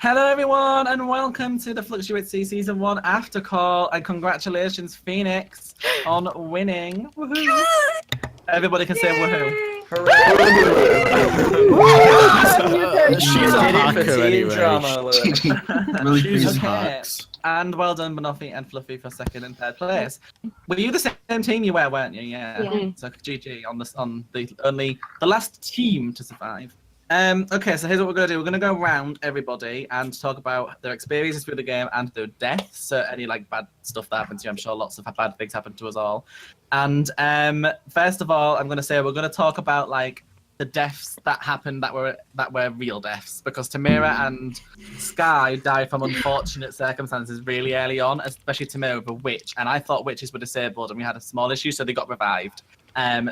Hello everyone and welcome to the Flux UHC Season 1 aftercall and congratulations Phoenix on winning. Woohoo! Everybody can say woohoo. Hooray! She's a hacker anyway. Really She's pleased. okay. And well done Banoffee and Fluffy for second and third place. Were you the same team you were, weren't you? Yeah. So GG on the last team to survive. Okay, so here's what we're going to do. We're going to go around everybody and talk about their experiences through the game and their deaths. So any like bad stuff that happened to you. I'm sure lots of bad things happened to us all. And first of all, I'm going to say we're going to talk about like the deaths that happened that were real deaths, because Tamira and Sky died from unfortunate circumstances really early on, especially Tamira with a witch. And I thought witches were disabled and we had a small issue, so they got revived.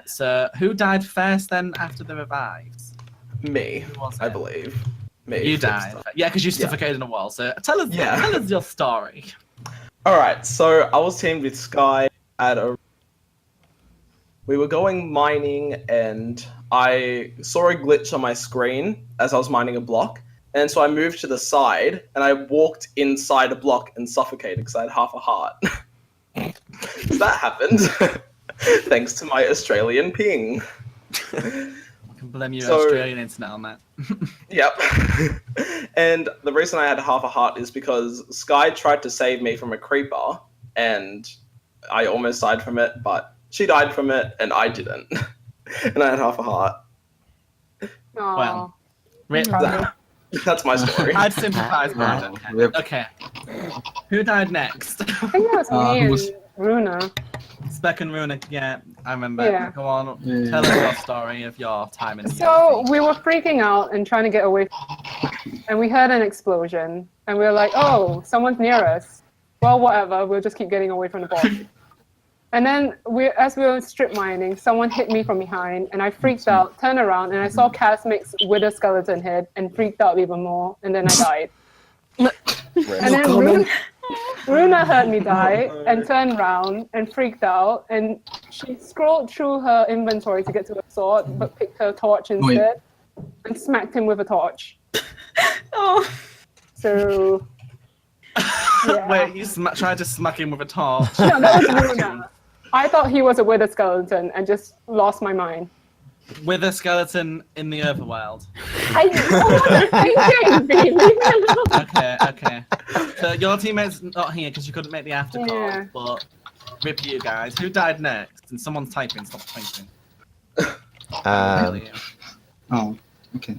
So who died first then after the revives? Me, I believe. Me. You died. Yeah, because you suffocated in a wall. So tell us your story. Alright, so I was teamed with Sky we were going mining and I saw a glitch on my screen as I was mining a block. And so I moved to the side and I walked inside a block and suffocated because I had half a heart. So that happened. Thanks to my Australian ping. Blame your Australian internet on that. Yep. And the reason I had half a heart is because Sky tried to save me from a creeper and I almost died from it, but she died from it and I didn't. And I had half a heart. Well, that's my story. I'd sympathise with it. Okay. Who died next? I think that was me and Runa. Spec and Runa, yeah, I remember. Yeah. Go on, tell us your story of your time in the So we were freaking out and trying to get away and we heard an explosion and we were like, oh, someone's near us. Well, whatever, we'll just keep getting away from the body. And then as we were strip mining, someone hit me from behind and I freaked out, turned around and I saw Casmic's with a skeleton head and freaked out even more and then I died. And then Runa heard me die and turned around and freaked out and she scrolled through her inventory to get to her sword but picked her torch instead and smacked him with a torch. Oh. So, yeah. Wait, you tried to smack him with a torch? No, that was Runa. I thought he was a wither skeleton and just lost my mind. With a skeleton in the overworld. I know what Okay. So your teammate's not here because you couldn't make the aftercall, but rip you guys. Who died next? And someone's typing, stop typing. Oh, okay.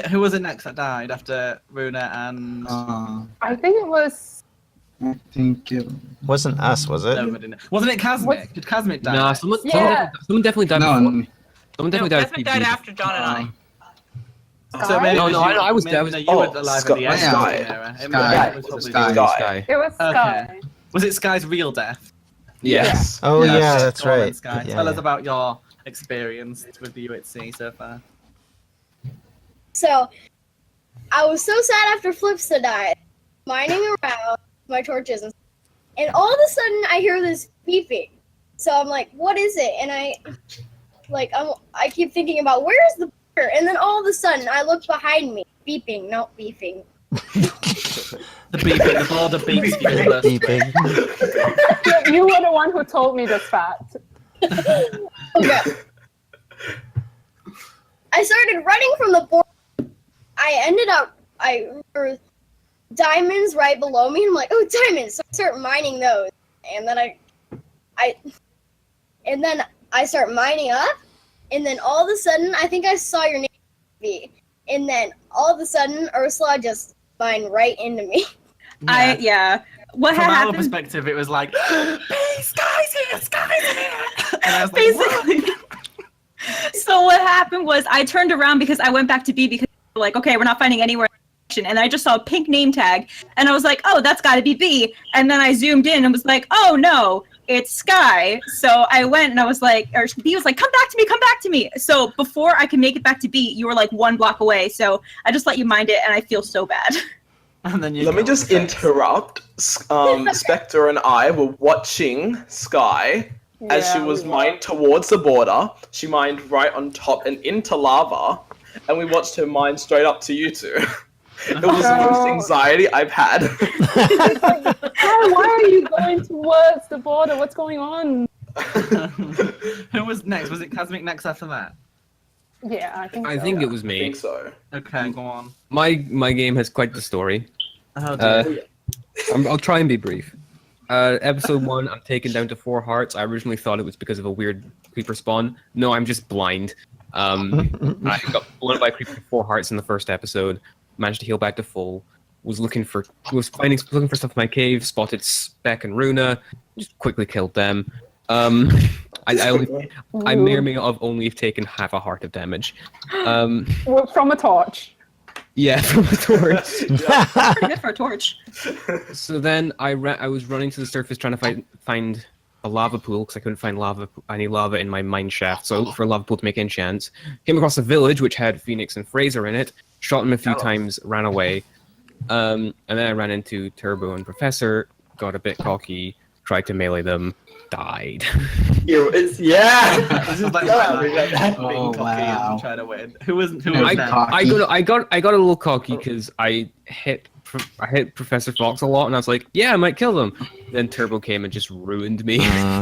Who was it next that died after Runa and... I think it was... I think it wasn't us, was it? Wasn't it Casmic? Did Casmic die? No, someone definitely died before. Someone definitely died. Casmic died after John and I. So maybe I was there. You were alive at the end. Sky. It was Sky. Okay. Was it Sky's real death? Yes. Oh yeah, that's right. Sky. Yeah, Tell us about your experience with the UHC so far. So, I was so sad after Flipsta died, mining around my torches, and all of a sudden I hear this beeping. So I'm like, what is it? And I keep thinking about where's the beeper? And then all of a sudden I look behind me, beeping, not beefing. The beeping, the border beeps. Beeping. You were the one who told me this fact. Okay. I started running from the board. There were diamonds right below me. I'm like, oh, diamonds! So I start mining those, and then I start mining up, and then all of a sudden, I think I saw your name, and then all of a sudden, Ursula just mined right into me. What From had our happened? perspective, it was like, Sky's here! And I was like, Basically. So what happened was I turned around because I went back to B because like, okay, we're not finding anywhere. And I just saw a pink name tag and I was like, oh, that's got to be B. And then I zoomed in and was like, oh no, it's Sky. So I went and I was like, or B was like, come back to me. So before I could make it back to B, you were like 1 block away. So I just let you mind it and I feel so bad. And then Let me just interrupt. Spectre and I were watching Sky as she was mined towards the border. She mined right on top and into lava. And we watched her mine straight up to you two. It was the most anxiety I've had. Why are you going towards the border? What's going on? Who was next? Was it Kazmik next after that? Yeah, I think. I so. think it was I me. think so. Okay, go on. My game has quite the story. Oh dear. I'll try and be brief. Episode 1, I'm taken down to 4 hearts. I originally thought it was because of a weird creeper spawn. No, I'm just blind. I got blown by a creeper for 4 hearts in the first episode. Managed to heal back to full. Was looking for stuff in my cave. Spotted Speck and Runa. Just quickly killed them. I may or may not have only taken half a heart of damage. Well, from a torch. Yeah, from the torch. Pretty good for a torch. So then I was running to the surface trying to find a lava pool because I couldn't find any lava in my mine shaft. So I looked for a lava pool to make enchants. Came across a village which had Phoenix and Fraser in it. Shot him a few times, ran away. And then I ran into Turbo and Professor. Got a bit cocky. Tried to melee them. Died. This is like Oh, wow. trying to win. Who was I next? got a little cocky because I hit Professor Fox a lot, and I was like, yeah, I might kill them. Then Turbo came and just ruined me. Well,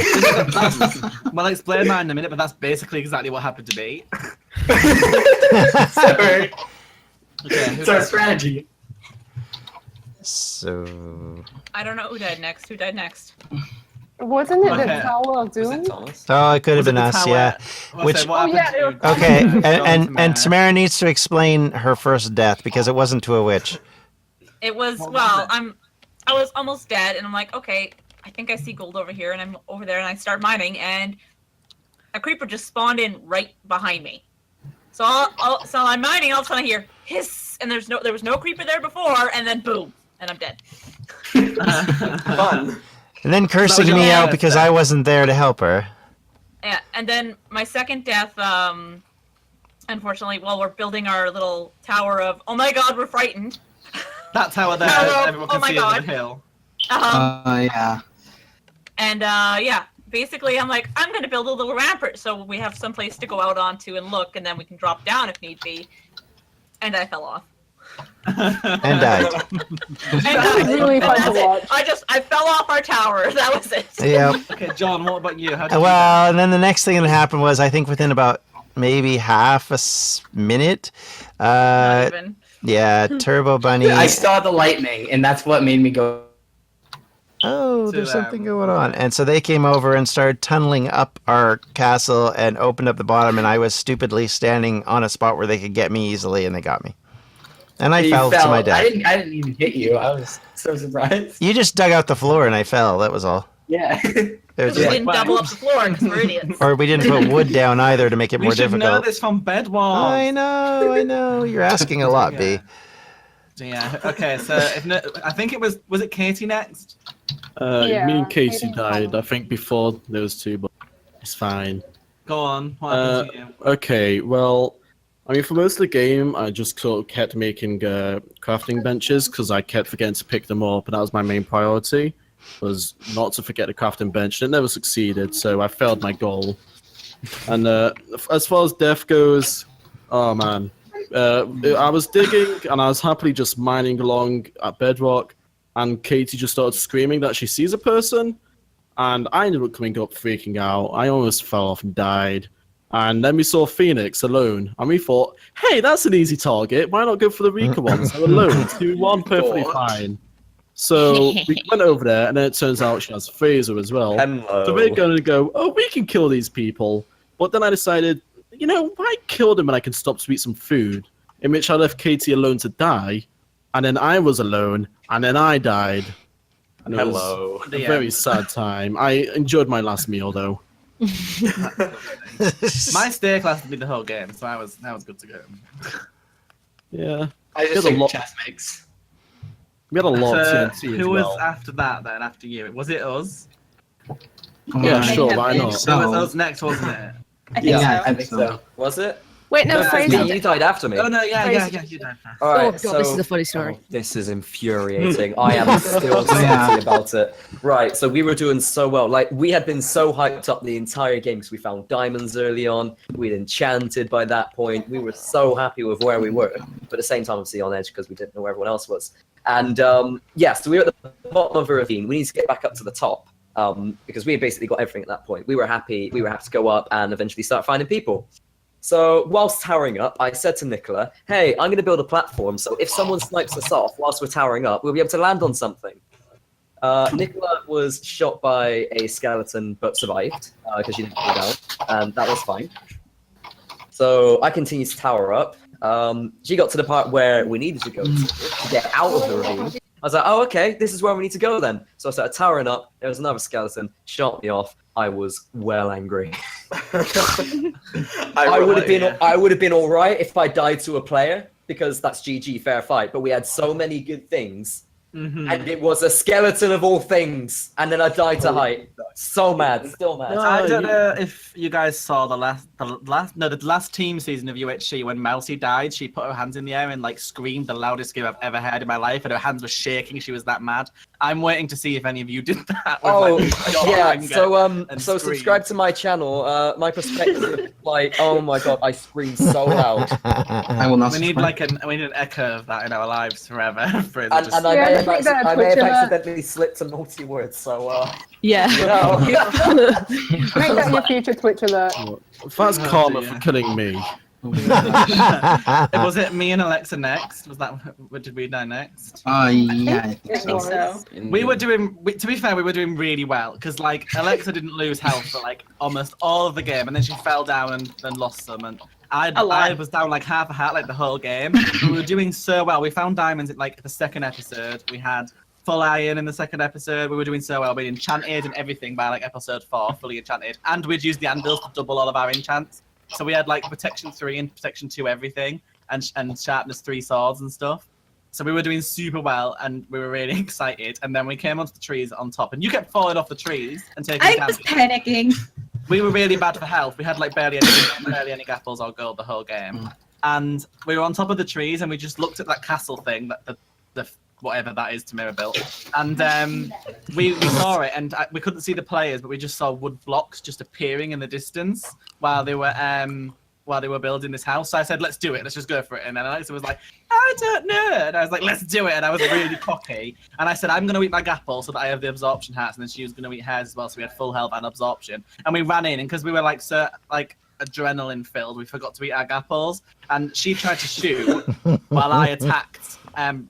I'll explain mine in a minute, but that's basically exactly what happened to me. Sorry. Okay, It's our strategy. So. I don't know who died next. Who died next? Wasn't it the Okay. Tower of Doom? Oh, it could have been us, yeah. Which- Okay, and Samara needs to explain her first death because it wasn't to a witch. It was What well. was it? I was almost dead, and I'm like, okay, I think I see gold over here, and I'm over there, and I start mining, and a creeper just spawned in right behind me. So I'm mining, all of a sudden I hear hiss, and there was no creeper there before, and then boom, and I'm dead. Fun. And then cursing your me out last because death. I wasn't there to help her. Yeah, and then my second death, unfortunately, while we're building our little tower of, oh my god, we're frightened. That tower there, Hello. everyone Oh can my see over God. the hill. Yeah. And yeah, basically I'm like, I'm gonna build a little rampart so we have some place to go out onto and look, and then we can drop down if need be. And I fell off. And died. And That was really fun to watch. I fell off our tower. That was it. Yep. Okay, John, what about you? How did you Well, and then the next thing that happened was, I think within about maybe half a minute, Not even. yeah, Turbo Bunny. I saw the lightning, and that's what made me go. Oh, To there's them. something going on. And so they came over and started tunneling up our castle and opened up the bottom, and I was stupidly standing on a spot where they could get me easily, and they got me. And I You fell to my death. I didn't even hit you. I was so surprised. You just dug out the floor and I fell. That was all. Yeah. There's We like, didn't double up the floor because we're idiots. or we didn't put wood down either to make it we more should know difficult. this from bed walls. I know. You're asking a lot, B. Yeah. Okay. So I think it was it Katie next? Yeah, Me and Casey Katie died, I think, before those two, but it's fine. Go on. What happened to you? Okay, well, I mean, for most of the game, I just sort of kept making crafting benches because I kept forgetting to pick them up, and that was my main priority, was not to forget the crafting bench. And it never succeeded, so I failed my goal. And as far as death goes, oh man. I was digging, and I was happily just mining along at bedrock, and Katie just started screaming that she sees a person, and I ended up coming up freaking out. I almost fell off and died. And then we saw Phoenix alone, and we thought, hey, that's an easy target. Why not go for the weaker ones? They're alone, 2-1, perfectly fine. So we went over there, and then it turns out she has phaser as well. Hello. So we're going to go, oh, we can kill these people. But then I decided, you know, why kill them when I can stop to eat some food? In which I left Katie alone to die, and then I was alone, and then I died. And it was a very sad time. I enjoyed my last meal, though. My steak lasted me the whole game, so that was good to go. Yeah. I just We had a think lot- chess mix. We had a lot of So, TNT as who was well. after that then? After you? Was it us? Yeah, sure, why not? It was us next, wasn't it? I think Yeah, so. I think so. Was it? Wait, no, Fraser. You died after me. Oh no, yeah, Fraser. you died first. All right, Oh, God, this is a funny story. Oh, this is infuriating. I am still salty about it. Right, so we were doing so well. Like, we had been so hyped up the entire game because we found diamonds early on. We'd enchanted by that point. We were so happy with where we were. but at the same time, obviously on edge because we didn't know where everyone else was. And so we were at the bottom of a ravine. We need to get back up to the top because we had basically got everything at that point. We were happy. We were happy to go up and eventually start finding people. So whilst towering up, I said to Nicola, "Hey, I'm going to build a platform. So if someone snipes us off whilst we're towering up, we'll be able to land on something." Nicola was shot by a skeleton but survived because she didn't fall down, and that was fine. So I continued to tower up. She got to the part where we needed to go to get out of the ravine. I was like, "Oh, okay, this is where we need to go then." So I started towering up. There was another skeleton, shot me off. I was well angry. I would have been all right if I died to a player because that's GG, fair fight. But we had so many good things. And it was a skeleton of all things, and then I died to height. So mad, still mad. I don't know if you guys saw the last team season of UHC when Mousy died. She put her hands in the air and like screamed the loudest scream I've ever heard in my life, and her hands were shaking. She was that mad. I'm waiting to see if any of you did that. So subscribe to my channel. My perspective, like, oh my god, I screamed so loud. I will not. We need an echo of that in our lives forever. I may have accidentally slipped a naughty word, so yeah. You know. Make that your future Twitch alert. That's karma for killing me. Was it me and Alexa next? Was that what did we die next? Yeah, I think so. We were doing. To be fair, we were doing really well because like Alexa didn't lose health for like almost all of the game, and then she fell down and then lost some. And I was down like half a heart like the whole game. We were doing so well. We found diamonds in like the second episode. We had full iron in the second episode. We were doing so well. We enchanted and everything by like episode 4, fully enchanted, and we'd used the anvils to double all of our enchants. So we had like protection 3 and protection 2 everything, and sharpness 3 swords and stuff. So we were doing super well, and we were really excited. And then we came onto the trees on top, and you kept falling off the trees and taking damage. I was panicking. We were really bad for health. We had like barely any apples or gold the whole game. And we were on top of the trees, and we just looked at that castle thing, that the whatever that is Tamira built. And we saw it, and we couldn't see the players, but we just saw wood blocks just appearing in the distance while they were building this house. So I said, "Let's do it. Let's just go for it." And then Alexa was like, "I don't know." And I was like, "Let's do it." And I was really cocky. And I said, "I'm going to eat my apple so that I have the absorption hearts." And then she was going to eat hers as well. So we had full health and absorption. And we ran in, and because we were like adrenaline filled, we forgot to eat our apples. And she tried to shoot while I attacked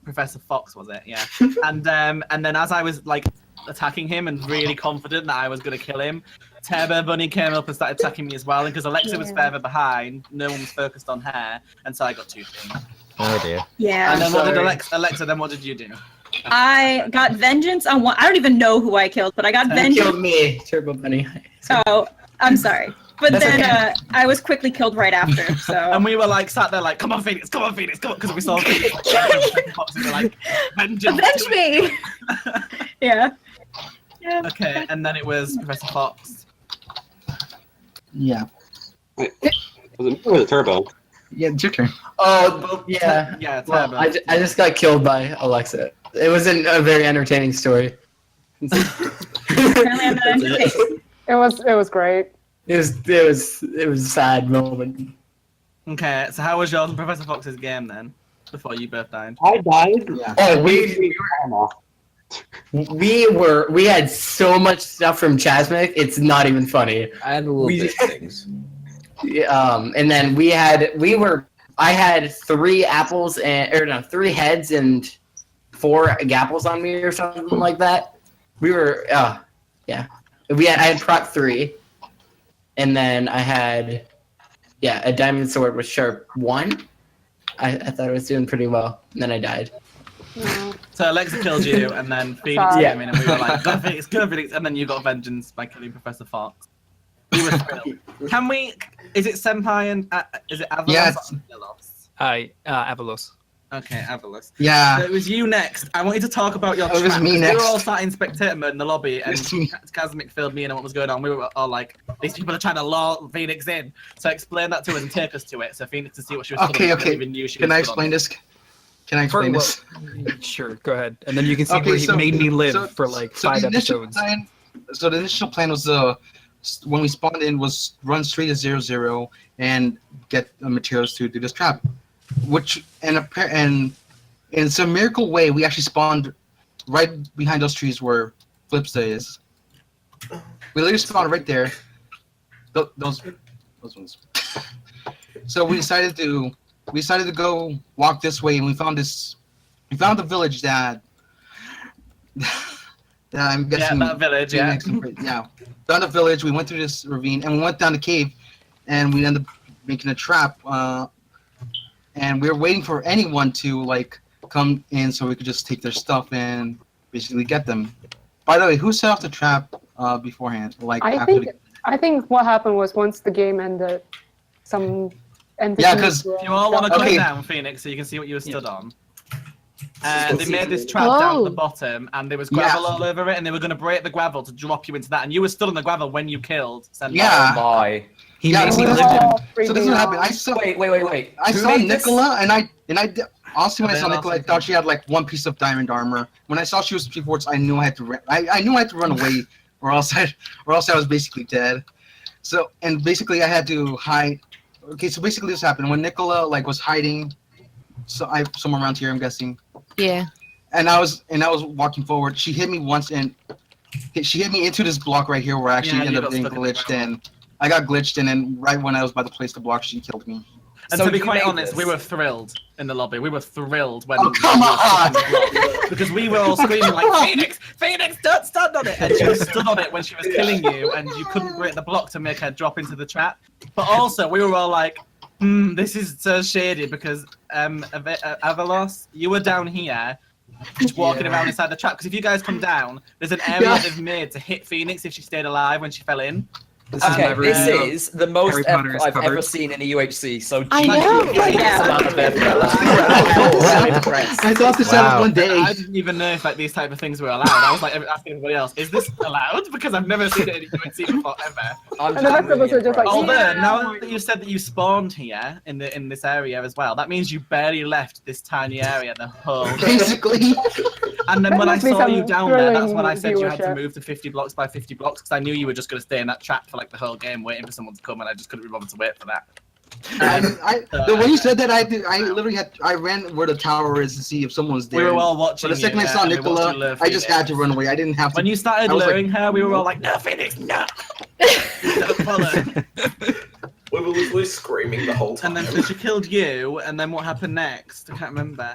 Professor Fox, was it? Yeah. And then as I was like attacking him and really confident that I was going to kill him, Turbo Bunny came up and started attacking me as well. And because Alexa was further behind, no one was focused on her, and so I got 2 things. Oh dear. Yeah. And then what did Alexa? Then what did you do? I got vengeance on one. I don't even know who I killed, but I got vengeance. You killed me, Turbo Bunny. Oh, I'm sorry. But then I was quickly killed right after. So. And we were like sat there like, "Come on, Phoenix! Come on, Phoenix! Come on!" Because we saw Phoenix. We were like, "Vengeance! Avenge me!" Yeah. Okay, and then it was Professor Fox. Yeah. Wait, was it me or the Turbo? Yeah, it's your turn. Oh, yeah. Yeah, Well, Turbo. I just got killed by Alexa. It wasn't a very entertaining story. Apparently I'm not entertained. It was great. It was a sad moment. Okay, so how was yours and Professor Fox's game then? Before you both died. I died. Yeah. Oh, we had so much stuff from Chasmic. It's not even funny. I had a little bit of things. And then I had 3 apples and 3 heads and 4 gapples on me or something like that. We were I had proc 3, and then I had a diamond sword with sharp 1. I thought I was doing pretty well, and then I died. No. So Alexa killed you, and then Phoenix came in, and we were like, "Go Phoenix, go Phoenix!" And then you got vengeance by killing Professor Fox. We were thrilled. Can we? Is it Senpai and is it Avalos? Yeah. Hi, Avalos. Okay, Avalos. Yeah. So it was you next. I want you to talk about your It was trap. me We next. were all sat in spectator mode in the lobby, and It's me. Kazmic filled me in on what was going on. We were all like, "These people are trying to lure Phoenix in." So explain that to us and take us to it, so Phoenix to see what she was. Okay. Even knew she Can was I good explain on. this? Can I explain this? Sure, go ahead. And then you can see Okay, where he so- made me live so- for like So 5 the initial episodes. plan. So the initial plan was when we spawned in was run straight to 0-0 and get materials to do this trap. which and in some miracle way, we actually spawned right behind those trees where Flipsta is. We literally spawned right there. Those ones. So we decided to go walk this way, and we found the village that I'm guessing. Yeah, that village. Yeah. Yeah. Found a village. We went through this ravine, and we went down the cave, and we ended up making a trap. And we were waiting for anyone to like come in so we could just take their stuff and basically get them. By the way, who set off the trap beforehand? Like I think what happened was once the game ended, some entities. Yeah, because you all want to come down, Phoenix, so you can see what you were stood on. They made this trap down at the bottom, and there was gravel all over it, and they were going to break the gravel to drop you into that, and you were stood on the gravel when you killed Sendai. Yeah. Oh my. He made me live him. So this is what happened. I saw. Wait. I saw Nicola, and I honestly when I saw Nicola, I thought she had like one piece of diamond armor. When I saw she was 3 fourths, I knew I had to. I knew I had to run away, or else I was basically dead. So and basically I had to hide. Okay, so basically this happened when Nicola like was hiding. So somewhere around here, I'm guessing. Yeah. And I was walking forward. She hit me once, and she hit me into this block right here, where I actually ended up getting glitched. And I got glitched, and then right when I was about to place the block, she killed me. And so to be quite honest, we were thrilled in the lobby. We were thrilled when. Oh come on! Because we were all screaming like, Phoenix, don't stand on it! And she was stood on it when she was killing you, and you couldn't break the block to make her drop into the trap. But also, we were all like, this is so shady because Avalos, you were down here, just walking around inside the trap. Because if you guys come down, there's an area they've made to hit Phoenix if she stayed alive when she fell in. Okay, this is the most I've ever seen in a UHC. So I know. I thought this out one day. I didn't even know if like these type of things were allowed. I was like asking everybody else, "Is this allowed?" Because I've never seen it in a UHC before ever. And the rest of us are just like, although now that you said that you spawned here in this area as well, that means you barely left this tiny area the whole basically. And then when I saw you down there, that's when I said you had to viewership. move to 50 blocks by 50 blocks because I knew you were just going to stay in that trap for like the whole game waiting for someone to come, and I just couldn't be bothered to wait for that. When you said that, I literally ran where the tower is to see if someone's there. We were all watching. But the second I saw Nicola, I just had to run away. I didn't have to. When you started luring her, we were all like, "No, Phoenix, no!" Don't follow. We were literally screaming the whole time. And then so she killed you, and then what happened next? I can't remember.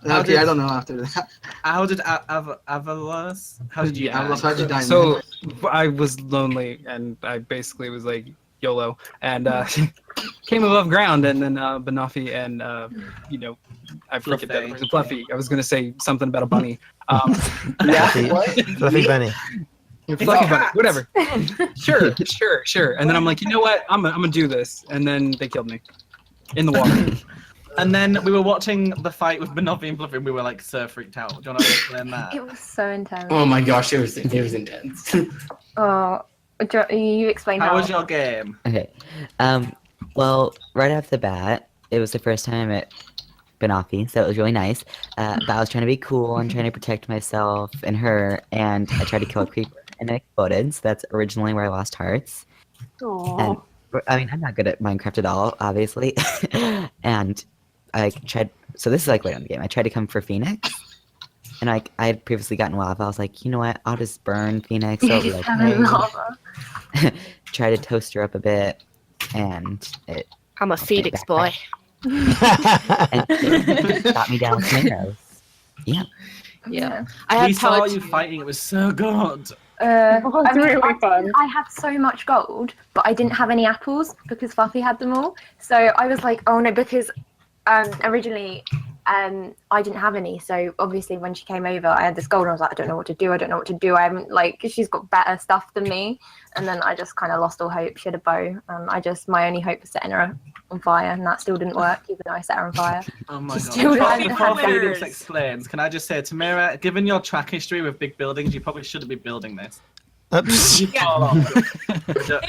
I don't know after that. How did Avalos? How did you? Avalos, how'd you die? So I was lonely, and I basically was like YOLO, and came above ground, and then Banoffee and I forget that person, Fluffy. I was gonna say something about a bunny. Fluffy bunny. Fluffy bunny, whatever. Sure. And then I'm like, you know what? I'm gonna do this, and then they killed me in the water. And then we were watching the fight with Banoffee and Fluffy, and we were like so freaked out. Do you want to explain that? It was so intense. Oh my gosh, it was intense. You explain how was your game? Okay. Well, right off the bat, it was the first time I met Banoffee, so it was really nice. But I was trying to be cool and trying to protect myself and her, and I tried to kill a creeper, and I exploded. So that's originally where I lost hearts. Aww. And, I mean, I'm not good at Minecraft at all, obviously. And I tried. So this is like late on the game. I tried to come for Phoenix, and I had previously gotten lava. I was like, you know what? I'll just burn Phoenix. So like, hey. Try to toast her up a bit, and it. I'm a Phoenix boy. And it got me down some arrows. Yeah. Yeah. We saw you fighting. It was so good. I had so much gold, but I didn't have any apples because Fluffy had them all. So I was like, oh no, because originally I didn't have any. So obviously when she came over, I had this gold and I was like, I don't know what to do. I'm like, she's got better stuff than me. And then I just kind of lost all hope. She had a bow. My only hope was setting her on fire, and that still didn't work, even though I set her on fire. Oh my god. Before Phoenix explains, can I just say, Tamira, given your track history with big buildings, you probably shouldn't be building this. It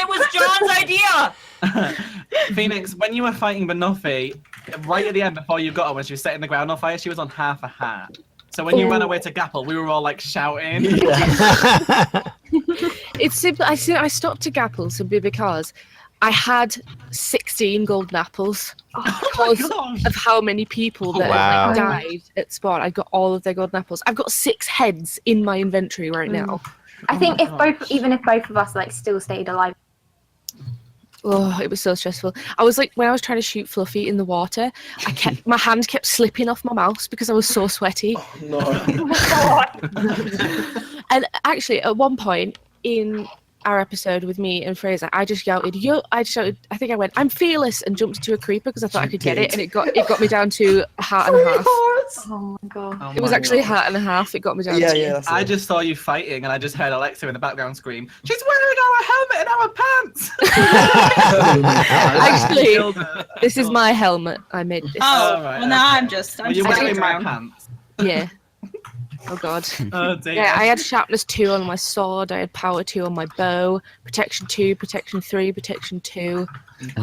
was John's idea! Phoenix, when you were fighting Banoffee, right at the end before you got her, when she was setting the ground on fire, she was on half a heart. So when you ran away to Gapple, we were all like shouting. It's simple. I stopped to Gapple simply because I had 16 golden apples because of how many people that Wow. died at spawn. I got all of their golden apples. I've got 6 heads in my inventory right now. I think even if both of us like still stayed alive. Oh, it was so stressful. I was like, when I was trying to shoot Fluffy in the water, my hand kept slipping off my mouse because I was so sweaty. No. And actually, at one point in our episode with me and Fraser, I just shouted, I think I went, I'm fearless, and jumped into a creeper because I thought I could get it, and it got me down to a heart and a half. Oh my god. It was actually a heart and a half. It got me down to. I just saw you fighting, and I just heard Alexa in the background scream, "She's wearing our helmet and our pants!" Actually, this is my helmet. I made this. Oh, well, now I'm just Were you wearing my around. pants? Yeah. Oh god. Oh dear. Yeah, I had sharpness 2 on my sword. I had power 2 on my bow. Protection 2, protection 3, protection 2.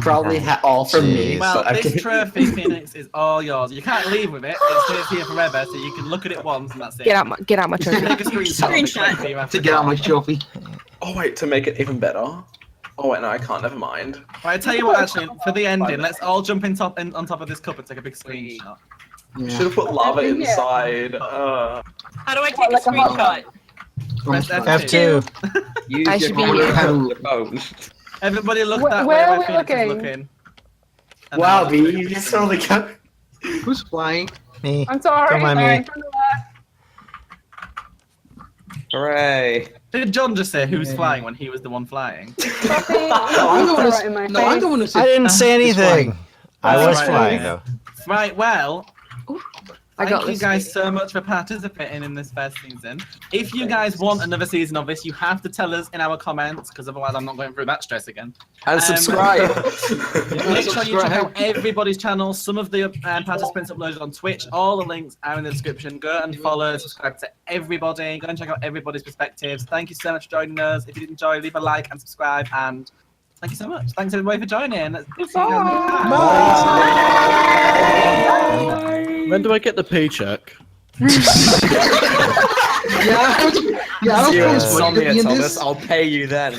Probably all from me. Well, so this trophy, Phoenix, is all yours. You can't leave with it. It stays here forever, so you can look at it once and that's it. Get out my trophy. Take a screenshot. To get out my trophy. Oh wait, to make it even better. Oh wait, no, I can't. Never mind. Right, I tell you what, actually, for the ending, let's all jump on top of this cup and take a big screenshot. Should have put lava inside. How do I take a screenshot? Press F2. Use I your should be your phone. Everybody look that Where way are we Phoenix is looking? looking. Wow, B, you just totally got. Who's flying? Me. I'm sorry. Come on, I'm me. from the left. Hooray. Did John just say who's flying when he was the one flying? I'm the one Right in my no, I'm face. the one who said. I didn't say He's anything. flying. I was Right. flying though. Right, well, I got thank you this. guys so much for participating in this first season. If you guys want another season of this, you have to tell us in our comments, because otherwise I'm not going through that stress again. And subscribe. Make sure you check out everybody's channel. Some of the participants uploaded on Twitch. All the links are in the description. Go and follow, subscribe to everybody. Go and check out everybody's perspectives. Thank you so much for joining us. If you did enjoy, leave a like and subscribe. And thank you so much. Thanks everybody for joining. See you guys. Bye. When do I get the paycheck? Yeah, I don't You're think insomnia, in Thomas. this. I'll pay you then.